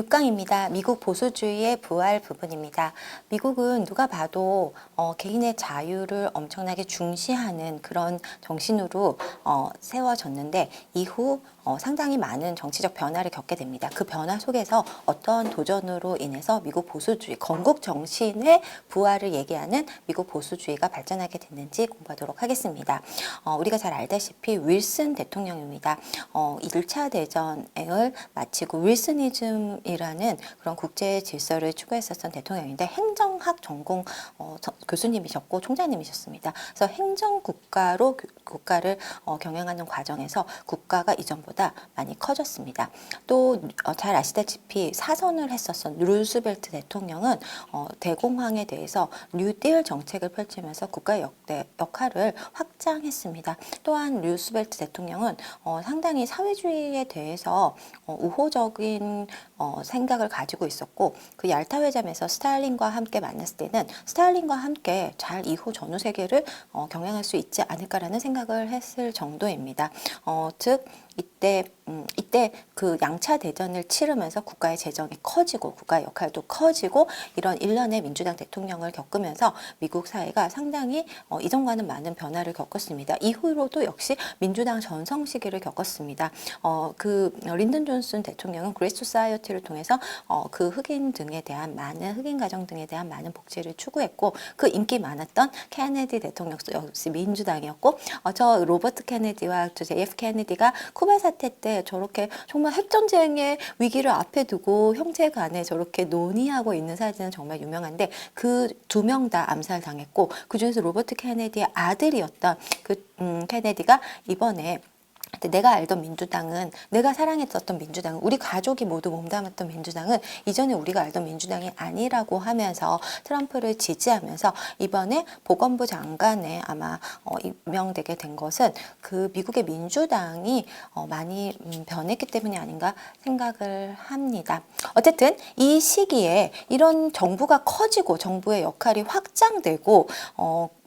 6강입니다. 미국 보수주의의 부활 부분입니다. 미국은 누가 봐도 개인의 자유를 엄청나게 중시하는 그런 정신으로 세워졌는데 이후 상당히 많은 정치적 변화를 겪게 됩니다. 그 변화 속에서 어떤 도전으로 인해서 미국 보수주의, 건국 정신의 부활을 얘기하는 미국 보수주의가 발전하게 됐는지 공부하도록 하겠습니다. 우리가 잘 알다시피 윌슨 대통령입니다. 1차 대전을 마치고 윌슨이즘이라는 그런 국제 질서를 추구했었던 대통령인데 행정학 전공 교수님이셨고 총장님이셨습니다. 그래서 행정국가로 국가를 경영하는 과정에서 국가가 이전보다 많이 커졌습니다. 또 잘 아시다시피 사선을 했었던 루스벨트 대통령은 대공황에 대해서 뉴딜 정책을 펼치면서 국가의 역할을 확장했습니다. 또한 루스벨트 대통령은 상당히 사회주의에 대해서 우호적인 생각을 가지고 있었고 그 얄타 회담에서 스탈린과 함께 만났을 때는 스탈린과 함께 잘 이후 전후 세계를 경영할 수 있지 않을까라는 생각을 했을 정도입니다. 즉 이때 그 양차 대전을 치르면서 국가의 재정이 커지고 국가의 역할도 커지고 이런 일련의 민주당 대통령을 겪으면서 미국 사회가 상당히 이전과는 많은 변화를 겪었습니다. 이후로도 역시 민주당 전성 시기를 겪었습니다. 그 린든 존슨 대통령은 그레이스 소사이어티를 통해서 그 흑인 등에 대한 흑인 가정 등에 대한 많은 복지를 추구했고 그 인기 많았던 케네디 대통령 역시 민주당이었고 저 로버트 케네디와 저 JF 케네디가 쿠바 사태 때 저렇게 정말 핵전쟁의 위기를 앞에 두고 형제 간에 저렇게 논의하고 있는 사진은 정말 유명한데 그 두 명 다 암살당했고 그중에서 로버트 케네디의 아들이었던 그 케네디가 이번에 내가 알던 민주당은 내가 사랑했었던 민주당은 우리 가족이 모두 몸담았던 민주당은 이전에 우리가 알던 민주당이 아니라고 하면서 트럼프를 지지하면서 이번에 보건부 장관에 아마 임명되게 된 것은 그 미국의 민주당이 많이 변했기 때문이 아닌가 생각을 합니다. 어쨌든 이 시기에 이런 정부가 커지고 정부의 역할이 확장되고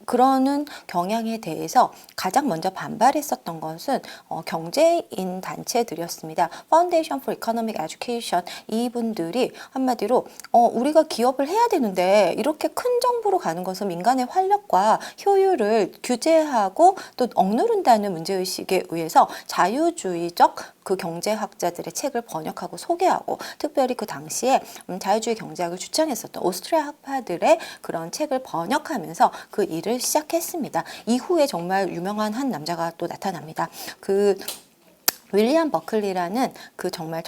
그러는 경향에 대해서 가장 먼저 반발했었던 것은 경제인 단체들이었습니다. Foundation for Economic Education 이분들이 한마디로 우리가 기업을 해야 되는데 이렇게 큰 정부로 가는 것은 민간의 활력과 효율을 규제하고 또 억누른다는 문제의식에 의해서 자유주의적 그 경제학자들의 책을 번역하고 소개하고 특별히 그 당시에 자유주의 경제학을 주창했었던 오스트리아 학파들의 그런 책을 번역하면서 그 일을 시작했습니다. 이후에 정말 유명한 한 남자가 또 나타납니다. 그 윌리엄 버클리라는 그 정말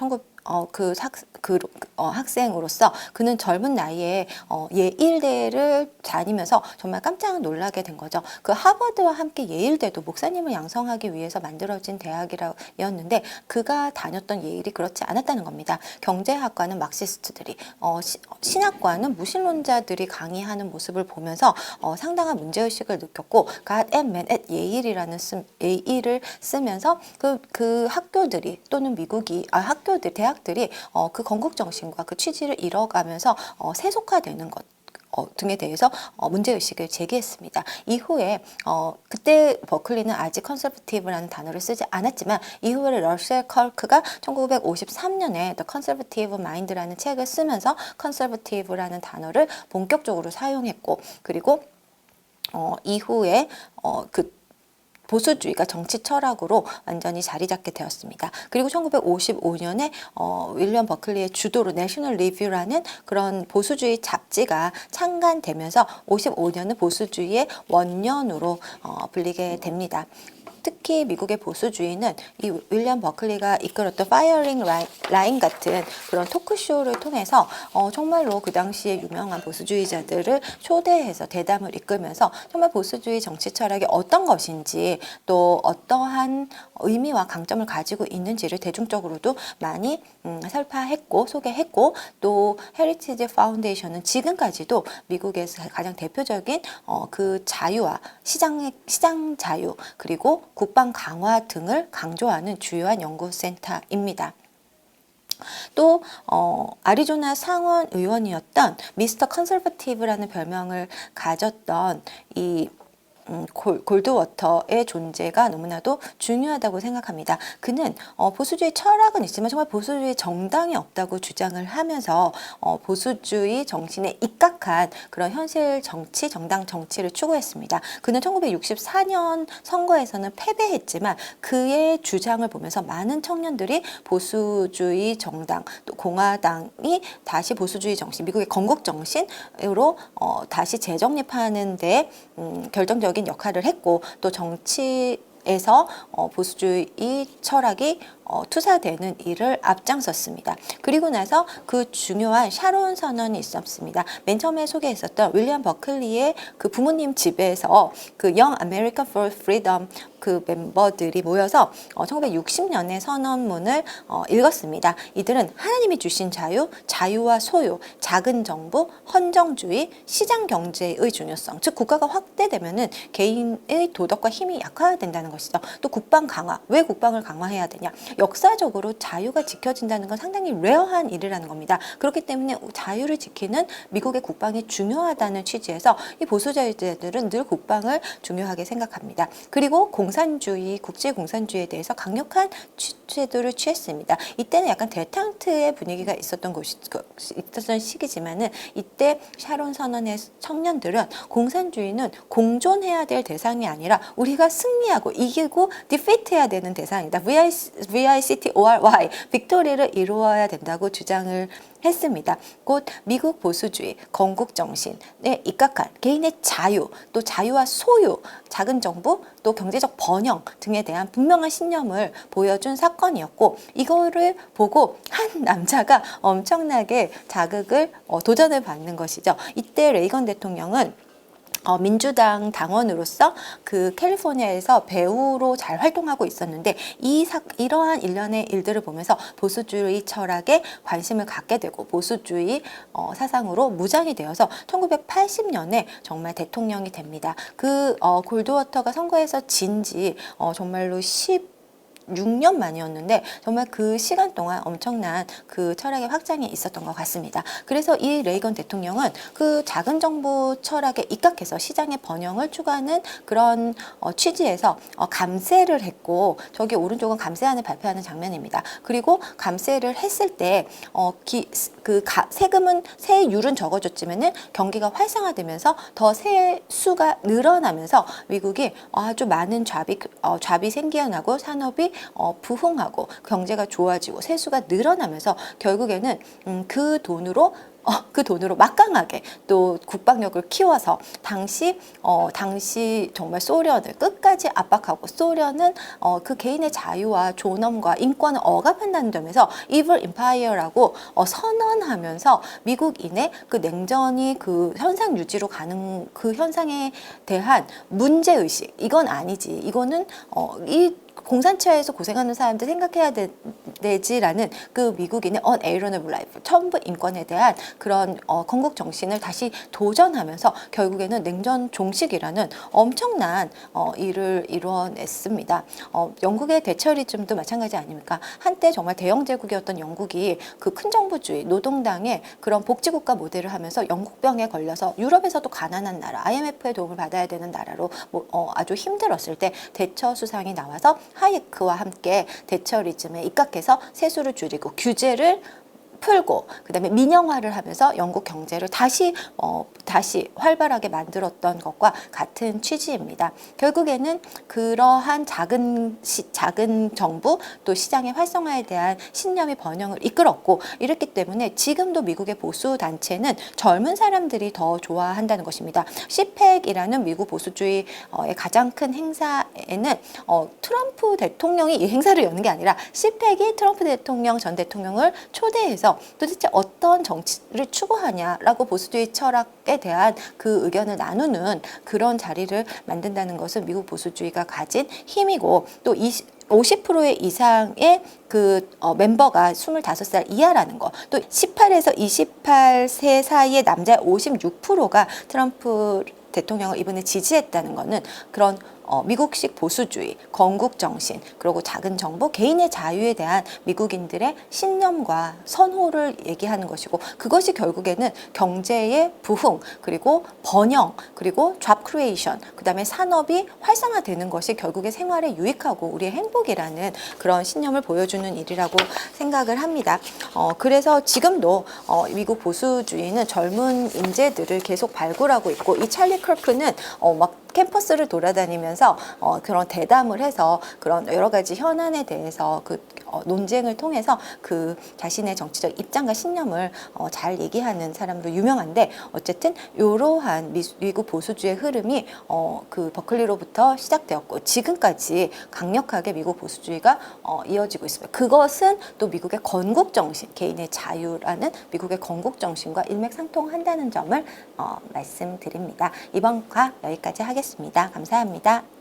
학생으로서 그는 젊은 나이에 예일대를 다니면서 정말 깜짝 놀라게 된 거죠. 그 하버드와 함께 예일대도 목사님을 양성하기 위해서 만들어진 대학이었는데 그가 다녔던 예일이 그렇지 않았다는 겁니다. 경제학과는 막시스트들이 신학과는 무신론자들이 강의하는 모습을 보면서 상당한 문제의식을 느꼈고 God and Man at 예일을 쓰면서 그 학교들이 또는 대학들이 그 건국 정신과 그 취지를 이뤄가면서 세속화되는 것 등에 대해서 문제의식을 제기했습니다. 이후에 그때 버클리는 아직 컨서버티브라는 단어를 쓰지 않았지만 이후에 러셀 컬크가 1953년에 The Conservative Mind라는 책을 쓰면서 컨서버티브라는 단어를 본격적으로 사용했고 그리고 이후에 그 보수주의가 정치 철학으로 완전히 자리 잡게 되었습니다. 그리고 1955년에 윌리엄 버클리의 주도로 내셔널 리뷰라는 그런 보수주의 잡지가 창간되면서 55년은 보수주의의 원년으로 불리게 됩니다. 특히 미국의 보수주의는 이 윌리엄 버클리가 이끌었던 파이어링 라인 같은 그런 토크쇼를 통해서 정말로 그 당시에 유명한 보수주의자들을 초대해서 대담을 이끌면서 정말 보수주의 정치 철학이 어떤 것인지 또 어떠한 의미와 강점을 가지고 있는지를 대중적으로도 많이 설파했고 소개했고 또 헤리티지 파운데이션은 지금까지도 미국에서 가장 대표적인 그 자유와 시장 자유 그리고 국방 강화 등을 강조하는 주요한 연구센터입니다. 또 아리조나 상원 의원이었던 미스터 컨설버티브라는 별명을 가졌던 이 골드워터의 존재가 너무나도 중요하다고 생각합니다. 그는 보수주의 철학은 있지만 정말 보수주의 정당이 없다고 주장을 하면서 보수주의 정신에 입각한 그런 현실 정치, 정당 정치를 추구했습니다. 그는 1964년 선거에서는 패배했지만 그의 주장을 보면서 많은 청년들이 보수주의 정당, 또 공화당이 다시 보수주의 정신, 미국의 건국 정신으로 다시 재정립하는 데 결정적인 역할을 했고, 또 정치에서 보수주의 철학이 투사되는 일을 앞장섰습니다. 그리고 나서 그 중요한 샤론 선언이 있었습니다. 맨 처음에 소개했었던 윌리엄 버클리의 그 부모님 집에서 그 Young American for Freedom 그 멤버들이 모여서 1960년에 선언문을 읽었습니다. 이들은 하나님이 주신 자유, 자유와 소유, 작은 정부, 헌정주의, 시장 경제의 중요성, 즉 국가가 확대되면은 개인의 도덕과 힘이 약화된다는 것이죠. 또 국방 강화, 왜 국방을 강화해야 되냐? 역사적으로 자유가 지켜진다는 건 상당히 레어한 일이라는 겁니다. 그렇기 때문에 자유를 지키는 미국의 국방이 중요하다는 취지에서 이 보수주의자들은 늘 국방을 중요하게 생각합니다. 그리고 공산주의, 국제 공산주의에 대해서 강력한 태도를 취했습니다. 이때는 약간 데탕트의 분위기가 있었던 시기지만은 이때 샤론 선언의 청년들은 공산주의는 공존해야 될 대상이 아니라 우리가 승리하고 이기고 디피트해야 되는 대상이다. VICTORY, 빅토리를 이루어야 된다고 주장을 했습니다. 곧 미국 보수주의, 건국 정신에 입각한 개인의 자유, 또 자유와 소유, 작은 정부, 또 경제적 번영 등에 대한 분명한 신념을 보여준 사건이었고, 이거를 보고 한 남자가 엄청나게 자극을 도전을 받는 것이죠. 이때 레이건 대통령은 민주당 당원으로서 그 캘리포니아에서 배우로 잘 활동하고 있었는데 이러한 일련의 일들을 보면서 보수주의 철학에 관심을 갖게 되고 보수주의 사상으로 무장이 되어서 1980년에 정말 대통령이 됩니다. 그 골드워터가 선거에서 진 지 정말로 6년 만이었는데 정말 그 시간 동안 엄청난 그 철학의 확장이 있었던 것 같습니다. 그래서 이 레이건 대통령은 그 작은 정부 철학에 입각해서 시장의 번영을 추구하는 그런 취지에서 감세를 했고, 저기 오른쪽은 감세안을 발표하는 장면입니다. 그리고 감세를 했을 때 세금은 세율은 적어줬지만은 경기가 활성화되면서 더 세수가 늘어나면서 미국이 아주 많은 잡이 생겨나고 산업이 부흥하고 경제가 좋아지고 세수가 늘어나면서 결국에는 그 돈으로 막강하게 또 국방력을 키워서 당시 정말 소련을 끝까지 압박하고, 소련은 그 개인의 자유와 존엄과 인권을 억압한다는 점에서 Evil Empire라고 선언하면서 미국인의 그 냉전이 그 현상 유지로 가는 그 현상에 대한 문제의식, 이건 아니지, 이거는 이 공산처에서 고생하는 사람들 생각해야 되지라는 그 미국인의 unalienable life, 천부 인권에 대한 그런 건국 정신을 다시 도전하면서 결국에는 냉전 종식이라는 엄청난 일을 이루어냈습니다. 영국의 대처리즘도 마찬가지 아닙니까? 한때 정말 대영 제국이었던 영국이 그 큰 정부주의, 노동당의 그런 복지국가 모델을 하면서 영국병에 걸려서 유럽에서도 가난한 나라, IMF의 도움을 받아야 되는 나라로 아주 힘들었을 때 대처 수상이 나와서 하이크와 함께 대처리즘에 입각해서 세수를 줄이고 규제를 풀고 그다음에 민영화를 하면서 영국 경제를 다시 활발하게 만들었던 것과 같은 취지입니다. 결국에는 그러한 작은 정부 또 시장의 활성화에 대한 신념의 번영을 이끌었고, 이렇기 때문에 지금도 미국의 보수 단체는 젊은 사람들이 더 좋아한다는 것입니다. CPAC이라는 미국 보수주의의 가장 큰 행사에는 트럼프 대통령이 이 행사를 여는 게 아니라 CPAC이 트럼프 대통령 전 대통령을 초대해서 도대체 어떤 정치를 추구하냐라고 보수주의 철학에 대한 그 의견을 나누는 그런 자리를 만든다는 것은 미국 보수주의가 가진 힘이고, 또 50% 이상의 그 멤버가 25살 이하라는 거, 또 18에서 28세 사이의 남자 56%가 트럼프 대통령을 이번에 지지했다는 것은 그런 미국식 보수주의, 건국 정신, 그리고 작은 정부, 개인의 자유에 대한 미국인들의 신념과 선호를 얘기하는 것이고, 그것이 결국에는 경제의 부흥, 그리고 번영, 그리고 잡 크리에이션, 그다음에 산업이 활성화되는 것이 결국에 생활에 유익하고 우리의 행복이라는 그런 신념을 보여주는 일이라고 생각을 합니다. 그래서 지금도 미국 보수주의는 젊은 인재들을 계속 발굴하고 있고, 이 찰리 커크는 막 캠퍼스를 돌아다니면서 그런 대담을 해서 그런 여러 가지 현안에 대해서 논쟁을 통해서 그 자신의 정치적 입장과 신념을 잘 얘기하는 사람으로 유명한데, 어쨌든 이러한 미국 보수주의 흐름이 그 버클리로부터 시작되었고 지금까지 강력하게 미국 보수주의가 이어지고 있습니다. 그것은 또 미국의 건국 정신, 개인의 자유라는 미국의 건국 정신과 일맥상통한다는 점을 말씀드립니다. 이번 과 여기까지 하겠습니다. 감사합니다.